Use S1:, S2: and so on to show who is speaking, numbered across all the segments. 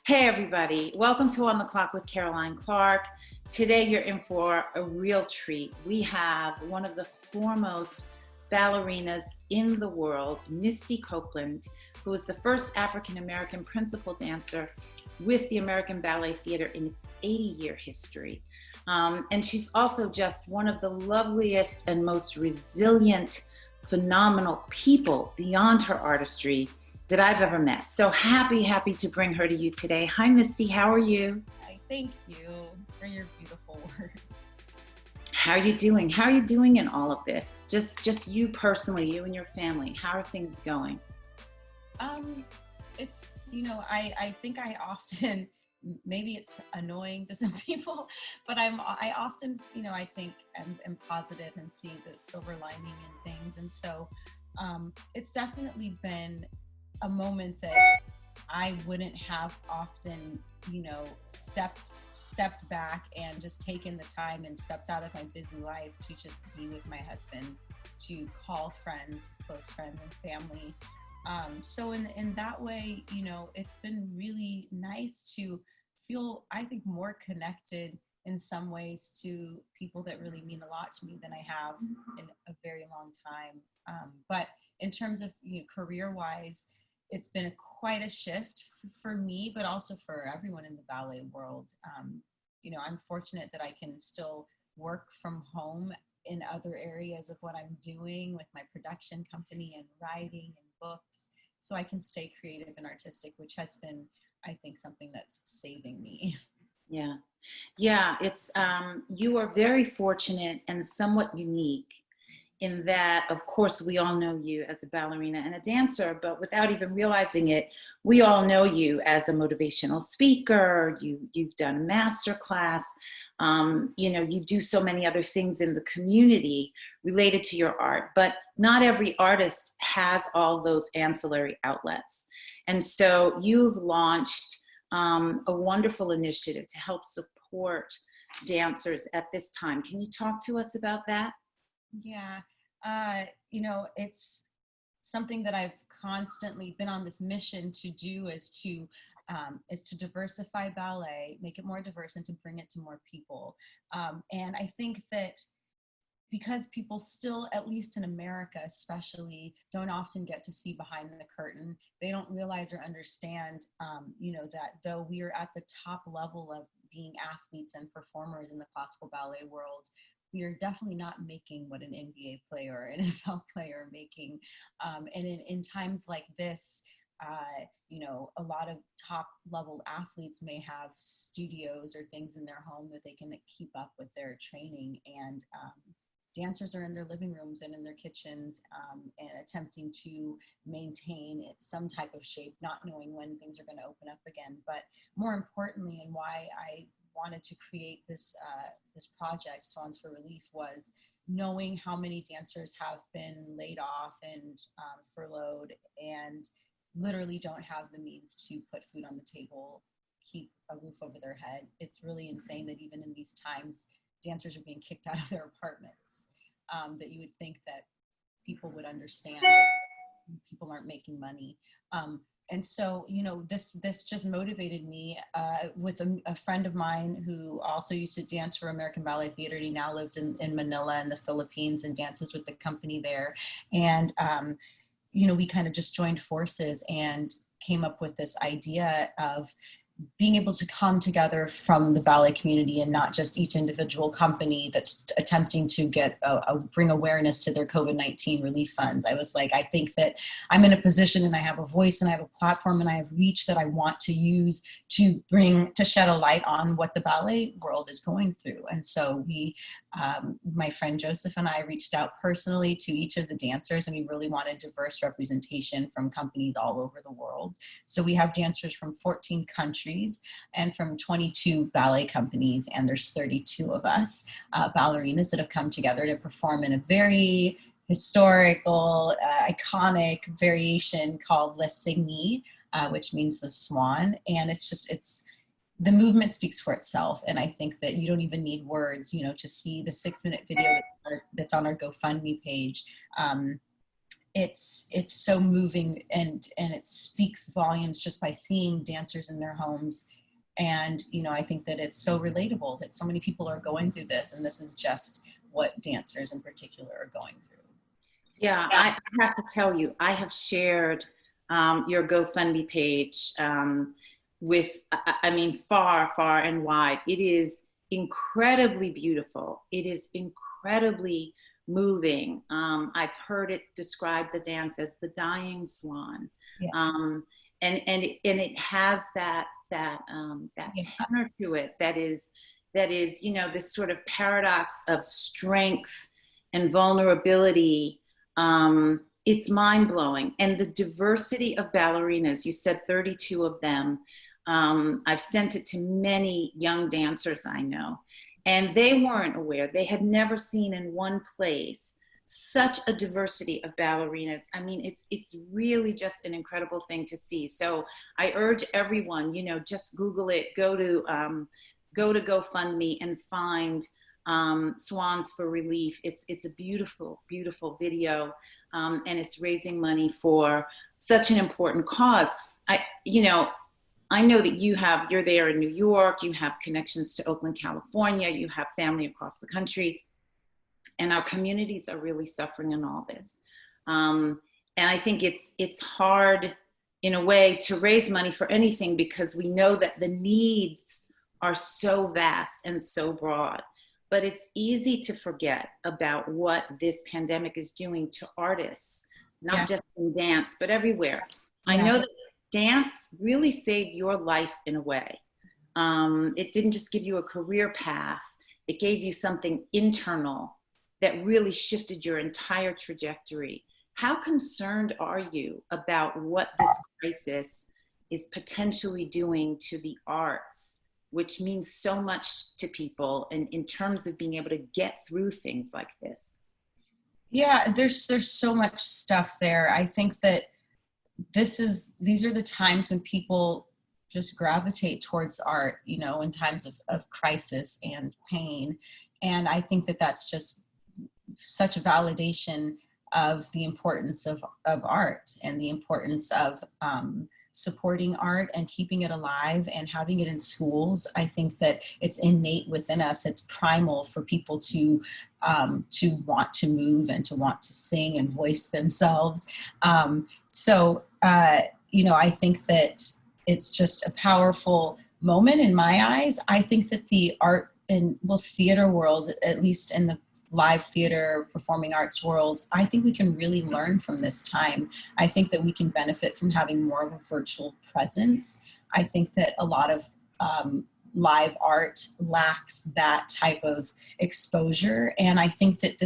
S1: Hey everybody, welcome to On the Clock with Caroline Clark. Today you're in for a real treat. We have one of the foremost ballerinas in the world, Misty Copeland, who is the first African-American principal dancer with the American Ballet Theater in its 80-year history. And she's also just one of the loveliest and most resilient, phenomenal people beyond her artistry that I've ever met. So happy to bring her to you today. Hi, Misty, how are you?
S2: Hi, thank you for your beautiful words.
S1: How are you doing? How are you doing in all of this? Just you personally, you and your family, how are things going?
S2: It's, I think I often, maybe it's annoying to some people, but I often, I think I'm positive and see the silver lining in things. And so it's definitely been a moment that I wouldn't have often, stepped back and just taken the time and stepped out of my busy life to just be with my husband, to call friends, close friends and family. So in that way, it's been really nice to feel, I think, more connected in some ways to people that really mean a lot to me than I have in a very long time. But in terms of career-wise, it's been quite a shift for me, but also for everyone in the ballet world. I'm fortunate that I can still work from home in other areas of what I'm doing with my production company and writing and books, so I can stay creative and artistic, which has been, I think, something that's saving me.
S1: Yeah, it's you are very fortunate and somewhat unique in that, of course, we all know you as a ballerina and a dancer, but without even realizing it, we all know you as a motivational speaker. You've done master class. You do so many other things in the community related to your art, but not every artist has all those ancillary outlets. And so you've launched a wonderful initiative to help support dancers at this time. Can you talk to us about that?
S2: Yeah, it's something that I've constantly been on this mission to do, is to diversify ballet, make it more diverse, and to bring it to more people. And I think that because people still, at least in America especially, don't often get to see behind the curtain, they don't realize or understand, that though we are at the top level of being athletes and performers in the classical ballet world, we are definitely not making what an NBA player or an NFL player are making. And in times like this, a lot of top level athletes may have studios or things in their home that they can keep up with their training, and dancers are in their living rooms and in their kitchens, and attempting to maintain some type of shape, not knowing when things are going to open up again. But more importantly, and why I wanted to create this project, Swans for Relief, was knowing how many dancers have been laid off and furloughed and literally don't have the means to put food on the table, keep a roof over their head. It's really insane that even in these times, dancers are being kicked out of their apartments. That you would think that people would understand that people aren't making money. And so, this just motivated me with a friend of mine who also used to dance for American Ballet Theater. He now lives in Manila in the Philippines and dances with the company there. And, we kind of just joined forces and came up with this idea of being able to come together from the ballet community and not just each individual company that's attempting to get bring awareness to their COVID-19 relief funds. I was like, I think that I'm in a position and I have a voice and I have a platform and I have reach that I want to use to shed a light on what the ballet world is going through. And so my friend Joseph and I reached out personally to each of the dancers, and we really wanted diverse representation from companies all over the world. So we have dancers from 14 countries and from 22 ballet companies, and there's 32 of us ballerinas that have come together to perform in a very historical, iconic variation called Le Cygni, which means the swan. And the movement speaks for itself. And I think that you don't even need words, to see the 6-minute video that's on our GoFundMe page. it's so moving, and it speaks volumes just by seeing dancers in their homes. And, you know, I think that it's so relatable that so many people are going through this, and this is just what dancers in particular are going through.
S1: Yeah, I have to tell you, I have shared your GoFundMe page with, I mean, far, far and wide. It is incredibly beautiful. It is incredibly moving. I've heard it describe the dance as the dying swan.
S2: Yes.
S1: And it has that
S2: Yeah.
S1: tenor to it that is, you know, this sort of paradox of strength and vulnerability. It's mind-blowing. And the diversity of ballerinas, you said 32 of them. I've sent it to many young dancers I know, and they weren't aware. They had never seen in one place such a diversity of ballerinas. I mean, it's really just an incredible thing to see. So I urge everyone, you know, just Google it, go to GoFundMe and find Swans for Relief. It's a beautiful, beautiful video, and it's raising money for such an important cause. I know that you're there in New York, you have connections to Oakland, California, you have family across the country, and our communities are really suffering in all this. And I think it's hard in a way to raise money for anything, because we know that the needs are so vast and so broad. But it's easy to forget about what this pandemic is doing to artists, not just in dance, but everywhere. I know that dance really saved your life in a way. It didn't just give you a career path, it gave you something internal that really shifted your entire trajectory. How concerned are you about what this crisis is potentially doing to the arts, which means so much to people, and in terms of being able to get through things like this?
S2: Yeah, there's so much stuff there. I think that these are the times when people just gravitate towards art, you know, in times of crisis and pain. And I think that that's just such a validation of the importance of art, and the importance of supporting art and keeping it alive and having it in schools. I think that it's innate within us. It's primal for people to want to move and to want to sing and voice themselves. You know, I think that it's just a powerful moment in my eyes. I think that the art and theater world, at least in the live theater, performing arts world, I think we can really learn from this time. I think that we can benefit from having more of a virtual presence. I think that a lot of live art lacks that type of exposure. And I think that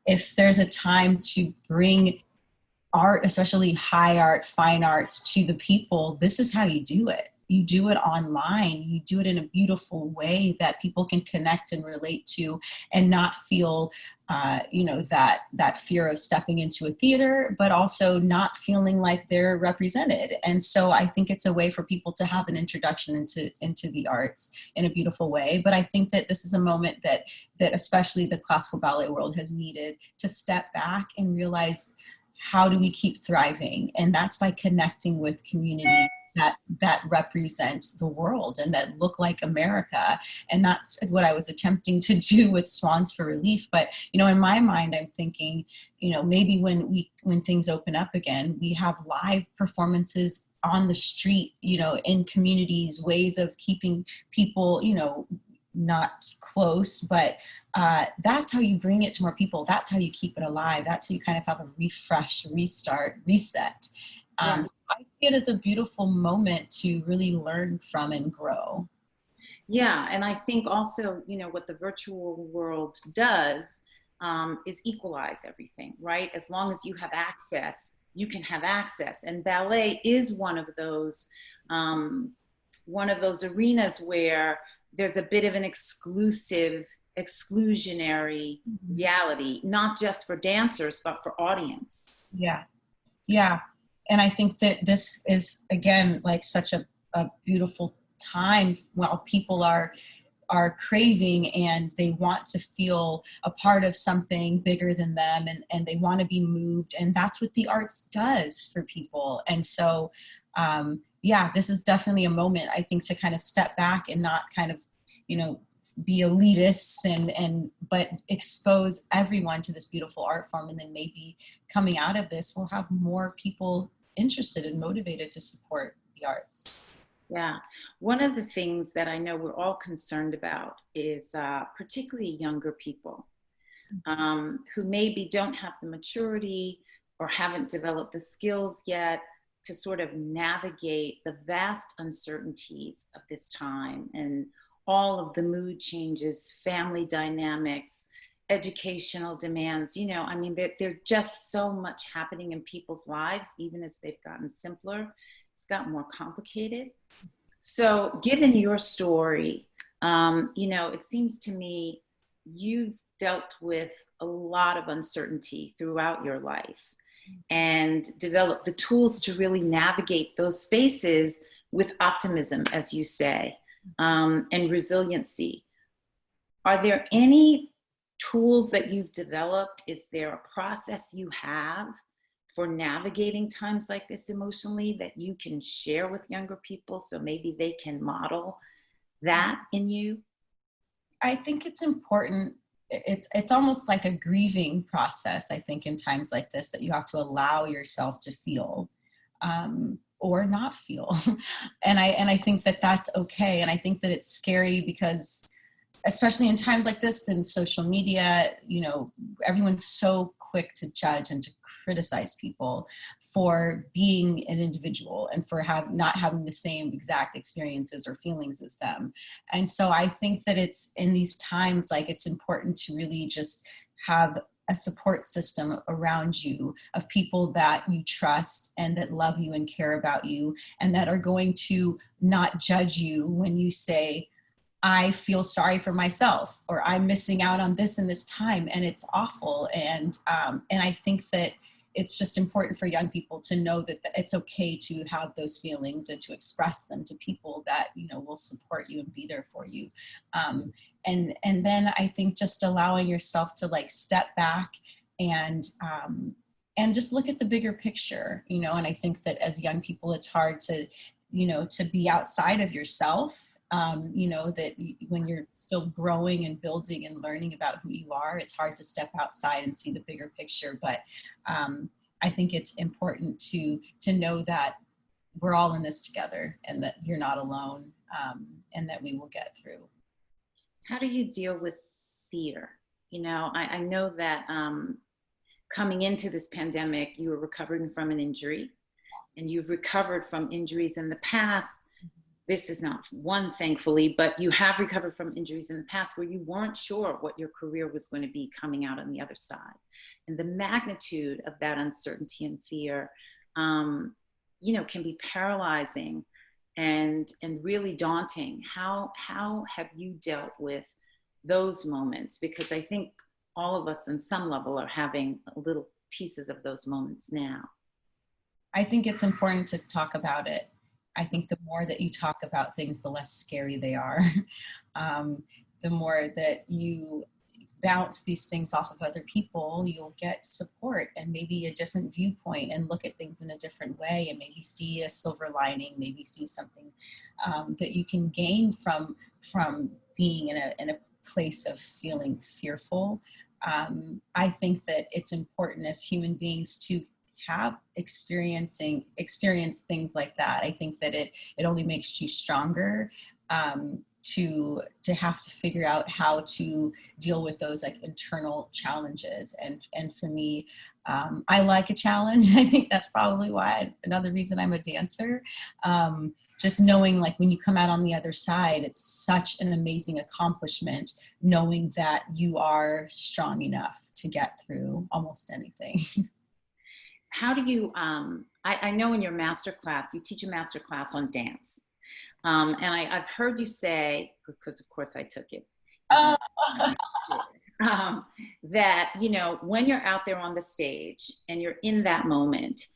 S2: if there's a time to bring art, especially high art, fine arts, to the people, this is how you do it. You do it online. You do it in a beautiful way that people can connect and relate to, and not feel, that fear of stepping into a theater, but also not feeling like they're represented. And so I think it's a way for people to have an introduction into the arts in a beautiful way. But I think that this is a moment that especially the classical ballet world has needed to step back and realize, how do we keep thriving? And that's by connecting with communities that represent the world and that look like America. And that's what I was attempting to do with Swans for Relief. But, you know, in my mind, I'm thinking, you know, maybe when things open up again, we have live performances on the street, you know, in communities, ways of keeping people, you know, not close, but that's how you bring it to more people. That's how you keep it alive. That's how you kind of have a refresh, restart, reset. So I see it as a beautiful moment to really learn from and grow.
S1: Yeah, and I think also, you know, what the virtual world does is equalize everything, right? As long as you have access, you can have access. And ballet is one of those arenas where there's a bit of an exclusionary reality, not just for dancers, but for audience.
S2: Yeah. Yeah. And I think that this is, again, like such a beautiful time while people are are craving, and they want to feel a part of something bigger than them, and they want to be moved. And that's what the arts does for people. And so, yeah, this is definitely a moment, I think, to kind of step back and not kind of, be elitists but expose everyone to this beautiful art form. And then maybe coming out of this, we'll have more people interested and motivated to support the arts.
S1: Yeah. One of the things that I know we're all concerned about is particularly younger people who maybe don't have the maturity or haven't developed the skills yet to sort of navigate the vast uncertainties of this time and all of the mood changes, family dynamics, educational demands. I mean, there's just so much happening in people's lives, even as they've gotten simpler. It's gotten more complicated. So given your story, it seems to me you've dealt with a lot of uncertainty throughout your life and developed the tools to really navigate those spaces with optimism, as you say, and resiliency. Are there any tools that you've developed? Is there a process you have for navigating times like this emotionally that you can share with younger people so maybe they can model that in you?
S2: I think it's important. It's almost like a grieving process, I think, in times like this, that you have to allow yourself to feel or not feel. And I think that that's okay. And I think that it's scary because, especially in times like this, in social media, everyone's so quick to judge and to criticize people for being an individual and for not having the same exact experiences or feelings as them. And so I think that it's in these times, like, it's important to really just have a support system around you of people that you trust and that love you and care about you, and that are going to not judge you when you say, I feel sorry for myself, or I'm missing out on this and this time, and it's awful. And I think that it's just important for young people to know that it's okay to have those feelings and to express them to people that, will support you and be there for you. And then I think just allowing yourself to, like, step back and just look at the bigger picture, and I think that as young people, it's hard to, to be outside of yourself. That when you're still growing and building and learning about who you are, it's hard to step outside and see the bigger picture. But I think it's important to know that we're all in this together, and that you're not alone, and that we will get through.
S1: How do you deal with fear? I know that coming into this pandemic, you were recovering from an injury, and you've recovered from injuries in the past. This is not one, thankfully, but you have recovered from injuries in the past where you weren't sure what your career was going to be coming out on the other side. And the magnitude of that uncertainty and fear, can be paralyzing and really daunting. How have you dealt with those moments? Because I think all of us on some level are having little pieces of those moments now.
S2: I think it's important to talk about it. I think the more that you talk about things, the less scary they are. The more that you bounce these things off of other people, you'll get support and maybe a different viewpoint, and look at things in a different way, and maybe see a silver lining, maybe see something that you can gain from being in a place of feeling fearful. I think that it's important as human beings to have experienced things like that. I think that it only makes you stronger, to have to figure out how to deal with those, like, internal challenges. And for me, I like a challenge. I think that's probably another reason I'm a dancer. Just knowing, like, when you come out on the other side, it's such an amazing accomplishment, knowing that you are strong enough to get through almost anything.
S1: How do you, I know in your master class, you teach a master class on dance. And I've heard you say, because of course I took it, that, when you're out there on the stage and you're in that moment,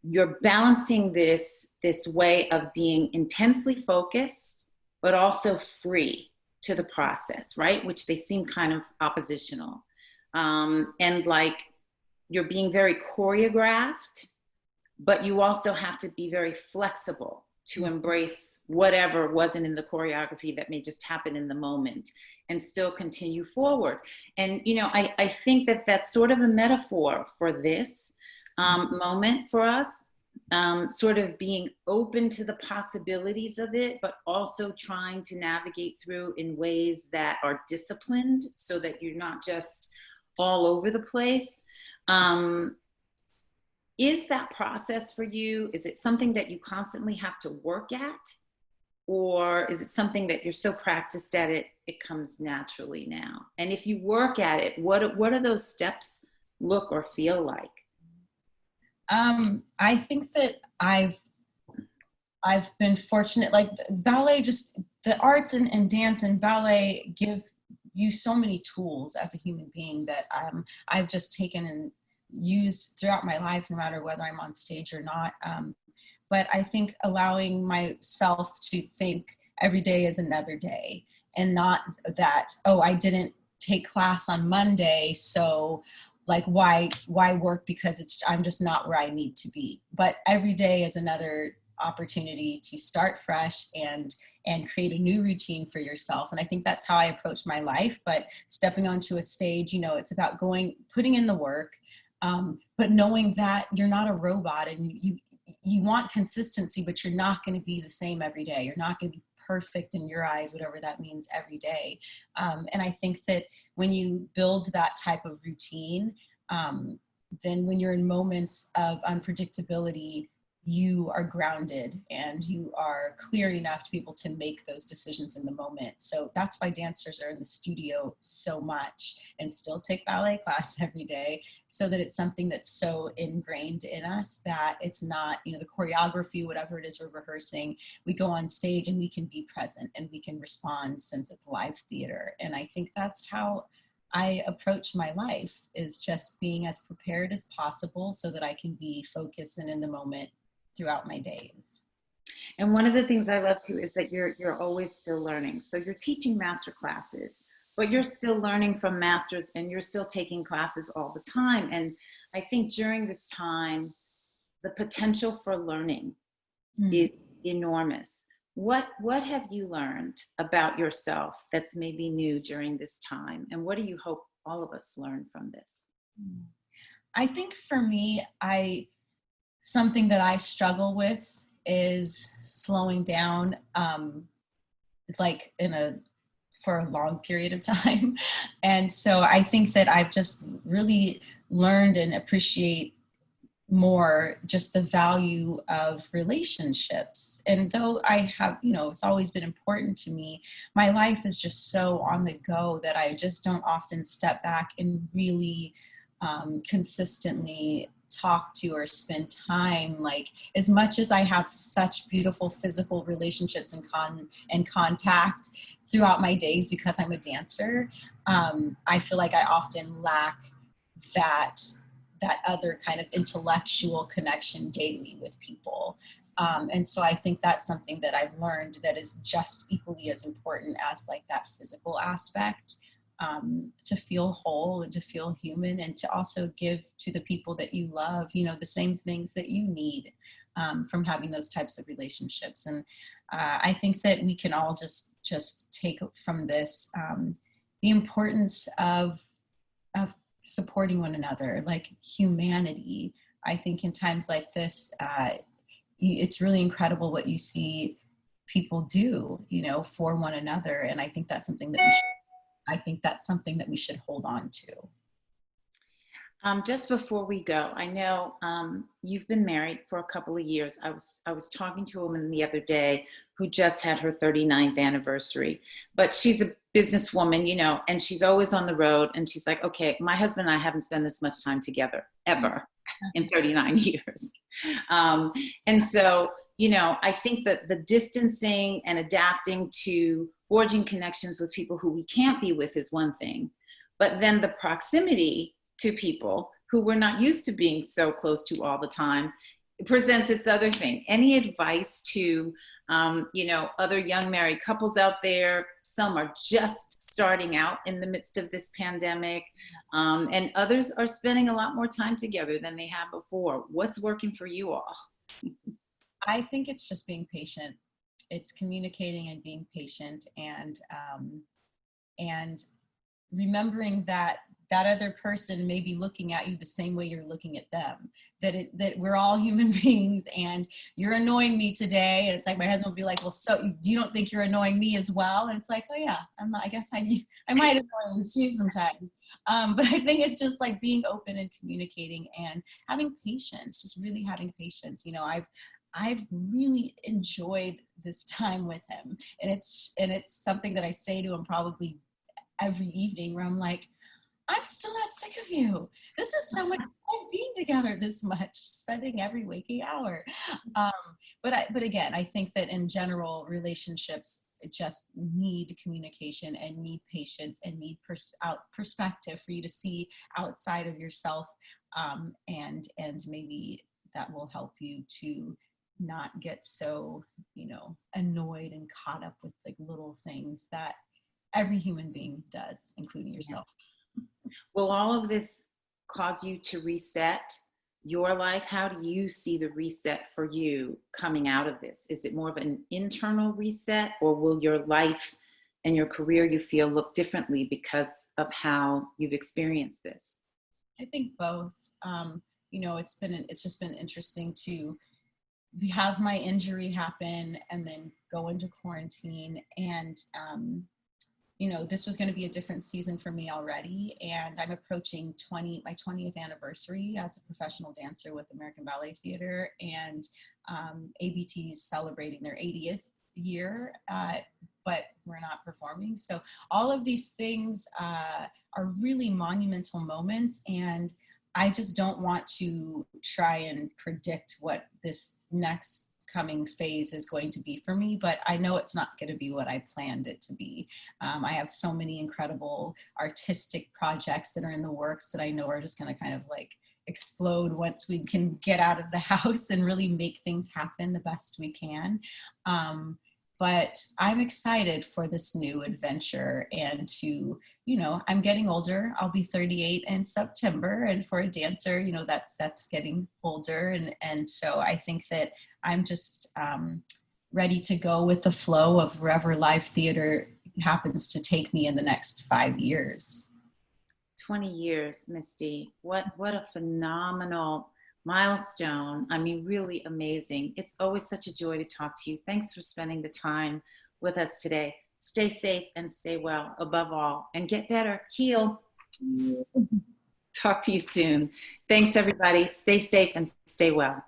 S1: you're balancing this way of being intensely focused, but also free to the process, right? Which they seem kind of oppositional. And like you're being very choreographed, but you also have to be very flexible to embrace whatever wasn't in the choreography that may just happen in the moment and still continue forward. And, you know, I think that that's sort of a metaphor for this moment for us, sort of being open to the possibilities of it, but also trying to navigate through in ways that are disciplined so that you're not just all over the place. Is that process for you? Is it something that you constantly have to work at? Or is it something that you're so practiced at it, it comes naturally now? And if you work at it, what do those steps look or feel like?
S2: I think that I've been fortunate, like ballet, just the arts and dance and ballet give you so many tools as a human being that I've just taken and used throughout my life, no matter whether I'm on stage or not. But I think allowing myself to think every day is another day, and not that, oh, I didn't take class on Monday, so like why work, because I'm just not where I need to be. But every day is another opportunity to start fresh and create a new routine for yourself. And I think that's how I approach my life. But stepping onto a stage, you know, it's about putting in the work, but knowing that you're not a robot, and you want consistency, but you're not going to be the same every day. You're not going to be perfect in your eyes, whatever that means, every day. And I think that when you build that type of routine, then when you're in moments of unpredictability, you are grounded and you are clear enough to be able to make those decisions in the moment. So that's why dancers are in the studio so much and still take ballet class every day, so that it's something that's so ingrained in us that it's not, you know, the choreography, whatever it is we're rehearsing, we go on stage and we can be present and we can respond, since it's live theater. And I think that's how I approach my life, is just being as prepared as possible so that I can be focused and in the moment throughout my days.
S1: And one of the things I love too is that you're always still learning. So you're teaching master classes, but you're still learning from masters, and you're still taking classes all the time. And I think during this time, the potential for learning is enormous. What have you learned about yourself that's maybe new during this time? And what do you hope all of us learn from this?
S2: I think for me, something that I struggle with is slowing down, like for a long period of time. And so I think that I've just really learned and appreciate more just the value of relationships. And though I have, you know, it's always been important to me, my life is just so on the go that I just don't often step back and really consistently talk to or spend time. Like, as much as I have such beautiful physical relationships and contact throughout my days because I'm a dancer, I feel like I often lack that other kind of intellectual connection daily with people. And so I think that's something that I've learned that is just equally as important as like that physical aspect, to feel whole and to feel human, and to also give to the people that you love, you know, the same things that you need from having those types of relationships. And I think that we can all just take from this the importance of supporting one another, like humanity. I think in times like this, it's really incredible what you see people do, you know, for one another. And I think that's something that we should hold on to.
S1: Just before we go, I know you've been married for a couple of years. I was talking to a woman the other day who just had her 39th anniversary, but she's a businesswoman, you know, and she's always on the road. And she's like, okay, my husband and I haven't spent this much time together ever in 39 years. And so, you know, I think that the distancing and adapting to forging connections with people who we can't be with is one thing, but then the proximity to people who we're not used to being so close to all the time presents its other thing. Any advice to You know, other young married couples out there, some are just starting out in the midst of this pandemic, and others are spending a lot more time together than they have before. What's working for you all?
S2: I think it's just being patient. It's communicating and being patient, and remembering that that other person may be looking at you the same way you're looking at them. That we're all human beings, and you're annoying me today. And it's like my husband will be like, "Well, so you don't think you're annoying me as well?" And it's like, "Oh yeah, I'm not. I guess I might annoy you too sometimes." But I think it's just like being open and communicating and having patience. Just really having patience. You know, I've really enjoyed this time with him, and it's something that I say to him probably every evening, where I'm like, I'm still not sick of you. This is so much fun being together this much, spending every waking hour. Um, but again, I think that in general, relationships just need communication and need patience and need perspective for you to see outside of yourself, and maybe that will help you to not get so, you know, annoyed and caught up with like little things that every human being does, including yourself.
S1: Will all of this cause you to reset your life? How do you see the reset for you coming out of this? Is it more of an internal reset, or will your life and your career, you feel, look differently because of how you've experienced this?
S2: I think both. You know, it's just been interesting to have my injury happen and then go into quarantine, and you know, this was going to be a different season for me already, and I'm approaching my 20th anniversary as a professional dancer with American Ballet Theater, and ABT's celebrating their 80th year, but we're not performing. So all of these things are really monumental moments, and I just don't want to try and predict what this next coming phase is going to be for me, but I know it's not going to be what I planned it to be. I have so many incredible artistic projects that are in the works that I know are just going to kind of like explode once we can get out of the house and really make things happen the best we can. But I'm excited for this new adventure, and to, you know, I'm getting older. I'll be 38 in September, and for a dancer, you know, that's getting older, and so I think that I'm just ready to go with the flow of wherever live theater happens to take me in the next 5 years.
S1: 20 years, Misty. What a phenomenal milestone. I mean, really amazing. It's always such a joy to talk to you. Thanks for spending the time with us today. Stay safe and stay well, above all, and get better. Heal. Talk to you soon. Thanks, everybody. Stay safe and stay well.